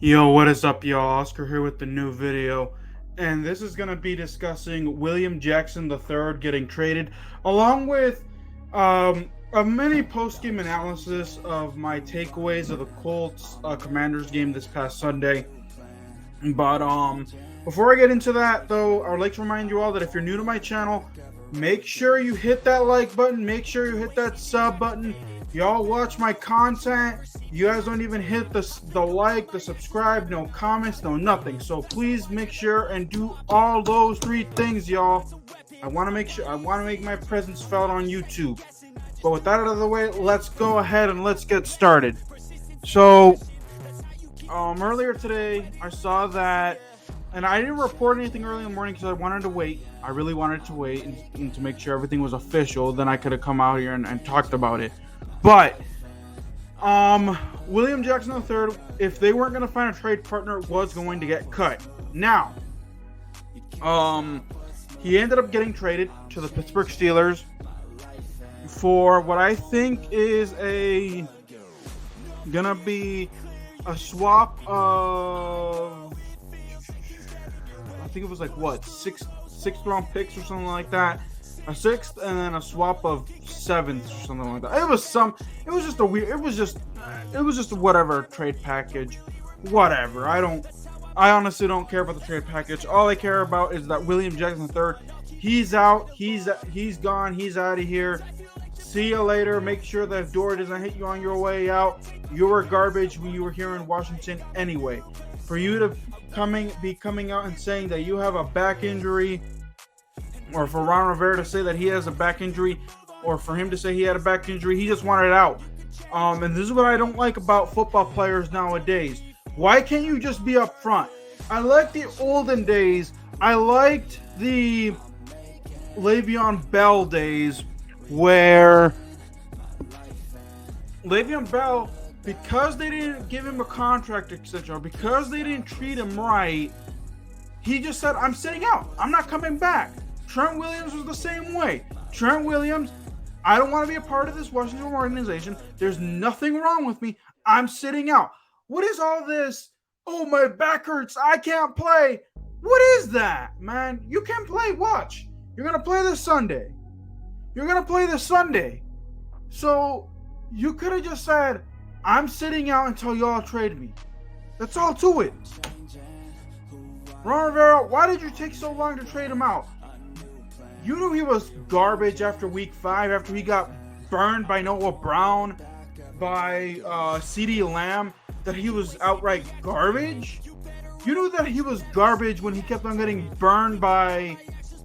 Yo, what is up, y'all? Oscar here with the new video. And this is going to be discussing William Jackson III getting traded, along with a mini post-game analysis of my takeaways of the Colts Commanders game this past Sunday. But before I get into that, though, I would like to remind you all that if you're new to my channel, make sure you hit that like button. Make sure you hit that sub button. Y'all watch my content. You guys don't even hit the like, the subscribe, no comments, no nothing. So please make sure and do all those three things, y'all. I want to make my presence felt on YouTube. But with that out of the way, let's go ahead and let's get started. So earlier today, I saw that, and I didn't report anything early in the morning because I wanted to wait. I really wanted to wait and to make sure everything was official. Then I could have come out here and talked about it. But William Jackson III, if they weren't going to find a trade partner, was going to get cut. Now, he ended up getting traded to the Pittsburgh Steelers for what I think is gonna be a swap of, I think it was like what, sixth round picks or something like that. A sixth and then a swap of seventh or something like that. It was just a whatever trade package. Whatever. I honestly don't care about the trade package. All I care about is that William Jackson III, he's out, he's gone, he's out of here. See you later. Make sure that door doesn't hit you on your way out. You were garbage when you were here in Washington anyway. For you to be coming out and saying that you have a back injury, or for Ron Rivera to say that he has a back injury, or for him to say he had a back injury, he just wanted it out. And this is what I don't like about football players nowadays. Why can't you just be up front? I like the olden days. I liked the Le'Veon Bell days where Le'Veon Bell, because they didn't give him a contract extension, because they didn't treat him right, he just said, I'm sitting out. I'm not coming back. Trent Williams was the same way. Trent Williams, I don't want to be a part of this Washington organization. There's nothing wrong with me. I'm sitting out. What is all this? Oh, my back hurts. I can't play. What is that, man? You can play. Watch. You're going to play this Sunday. So you could have just said, I'm sitting out until y'all trade me. That's all to it. Ron Rivera, why did you take so long to trade him out? You knew he was garbage after week 5, after he got burned by Noah Brown, by CeeDee Lamb, that he was outright garbage? You knew that he was garbage when he kept on getting burned by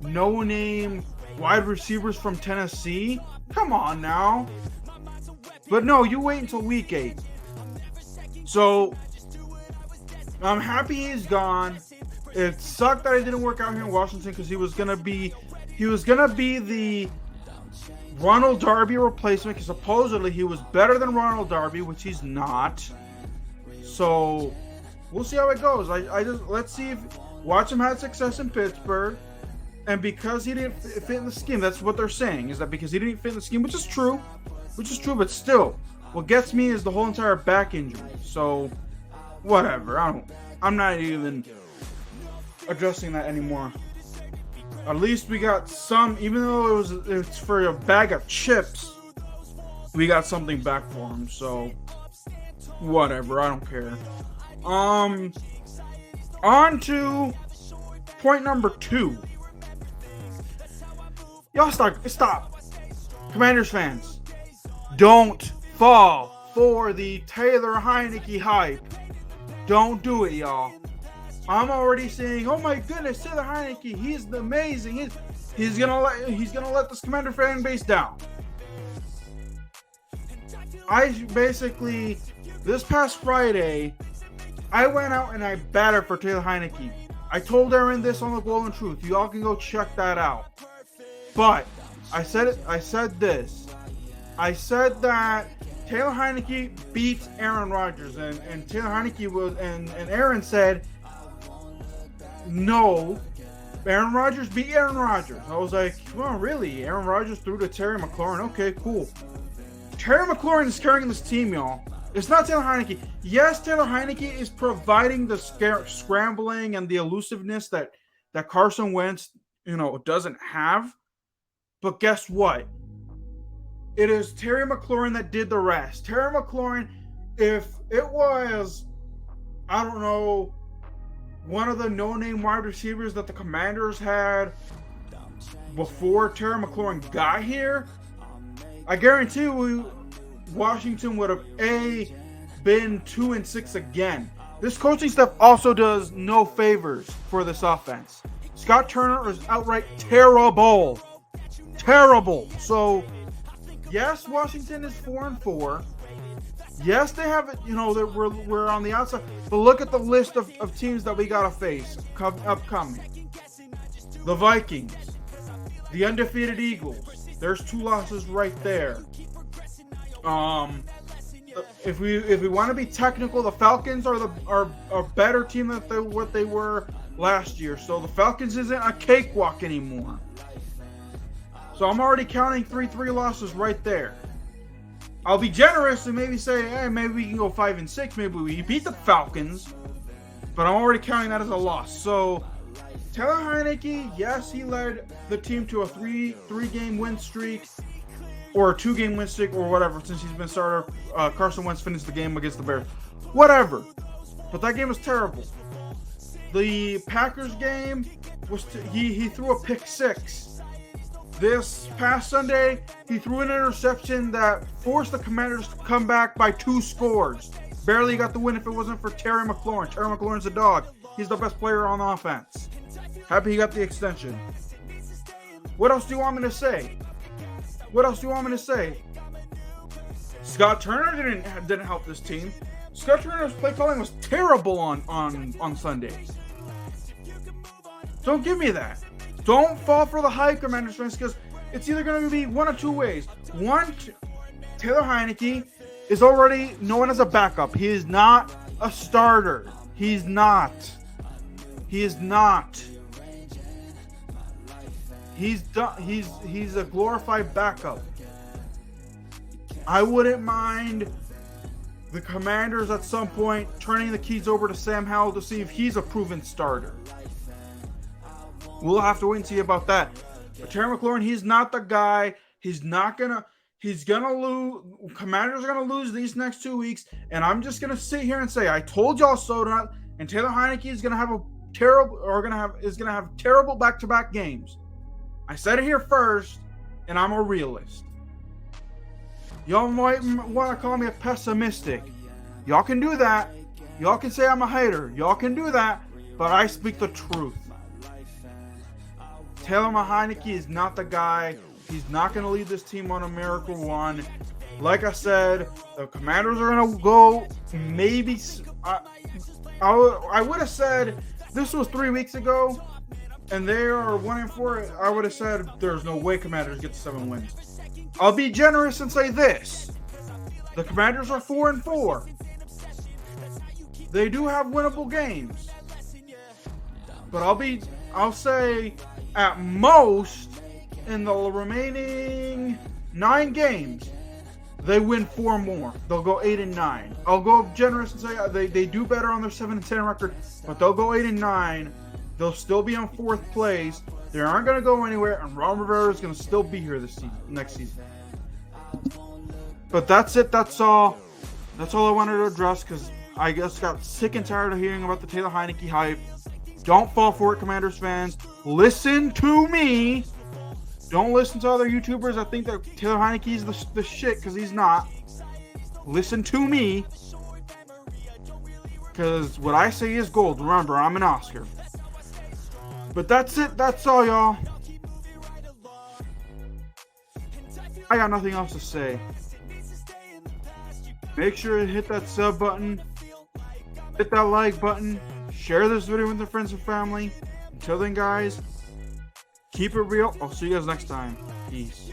no-name wide receivers from Tennessee? Come on now. But no, you wait until week 8. So, I'm happy he's gone. It sucked that it didn't work out here in Washington because he was gonna be the Ronald Darby replacement, because supposedly he was better than Ronald Darby, which he's not. So we'll see how it goes. Let's see if Watson had success in Pittsburgh, and because he didn't fit in the scheme, that's what they're saying, is that because he didn't fit in the scheme, which is true, but still, what gets me is the whole entire back injury. So whatever. I'm not even addressing that anymore. At least we got some, even though it's for a bag of chips, we got something back for him. So whatever, I don't care. On to point number 2. Y'all stop. Commanders fans, don't fall for the Taylor Heinicke hype. Don't do it, y'all. I'm already saying, oh my goodness, Taylor Heinicke, he's amazing. He's gonna let this Commander fan base down. This past Friday, I went out and I batted for Taylor Heinicke. I told Aaron this on the Golden Truth. You all can go check that out. But I said this. I said that Taylor Heinicke beats Aaron Rodgers, and Taylor Heinicke was, and Aaron said, no, Aaron Rodgers beat Aaron Rodgers. I was like, well, really? Aaron Rodgers threw to Terry McLaurin? Okay, cool. Terry McLaurin is carrying this team, y'all. It's not Taylor Heinicke. Yes, Taylor Heinicke is providing the scrambling and the elusiveness that Carson Wentz, doesn't have. But guess what? It is Terry McLaurin that did the rest. Terry McLaurin, if it was, I don't know, one of the no-name wide receivers that the Commanders had before Terry McLaurin got here, I guarantee you Washington would have been 2-6 again. This coaching staff also does no favors for this offense. Scott Turner is outright terrible. Terrible. So, yes, Washington is 4-4. Yes, they have it, that we're on the outside. But look at the list of teams that we got to face upcoming. The Vikings. The undefeated Eagles. There's 2 losses right there. If we want to be technical, the Falcons are a better team than what they were last year. So the Falcons isn't a cakewalk anymore. So I'm already counting 3 losses right there. I'll be generous and maybe say, hey, maybe we can go 5-6. Maybe we beat the Falcons. But I'm already counting that as a loss. So Taylor Heinicke, yes, he led the team to a 3-game win streak. Or a 2-game win streak or whatever since he's been starter. Carson Wentz finished the game against the Bears. Whatever. But that game was terrible. The Packers game, he threw a pick 6. This past Sunday, he threw an interception that forced the Commanders to come back by 2 scores. Barely got the win if it wasn't for Terry McLaurin. Terry McLaurin's a dog. He's the best player on offense. Happy he got the extension. What else do you want me to say? Scott Turner didn't help this team. Scott Turner's play calling was terrible on Sunday. Don't give me that. Don't fall for the hype, Commanders fans, because it's either going to be one of 2 ways. One, Taylor Heinicke is already known as a backup. He is not a starter. He's not. He's a glorified backup. I wouldn't mind the Commanders at some point turning the keys over to Sam Howell to see if he's a proven starter. We'll have to wait and see about that. But Terry McLaurin, he's not the guy. He's gonna lose. Commanders are gonna lose these next 2 weeks, and I'm just gonna sit here and say, I told y'all so. And Taylor Heinicke is gonna have terrible back-to-back games. I said it here first, and I'm a realist. Y'all might want to call me a pessimistic. Y'all can do that. Y'all can say I'm a hater. Y'all can do that, but I speak the truth. Taylor Heinicke is not the guy. He's not going to lead this team on a miracle run. Like I said, the Commanders are going to go maybe. I would have said this was 3 weeks ago, and they are 1-4. I would have said there's no way Commanders get to 7 wins. I'll be generous and say this: the Commanders are 4-4. They do have winnable games, but I'll say at most in the remaining 9 games, they win 4 more. They'll go 8-9. I'll go generous and say they do better on their 7-10 record, but they'll go 8-9. They'll still be on 4th place. They aren't going to go anywhere, and Ron Rivera is going to still be here next season. But that's it. That's all. That's all I wanted to address, because I just got sick and tired of hearing about the Taylor Heinicke hype. Don't fall for it, Commanders fans. Listen to me. Don't listen to other YouTubers that think that Taylor Heinicke is the shit, because he's not. Listen to me, because what I say is gold. Remember, I'm an Oscar. But that's it. That's all, y'all. I got nothing else to say. Make sure to hit that sub button. Hit that like button. Share this video with your friends and family. Until then, guys, keep it real. I'll see you guys next time. Peace.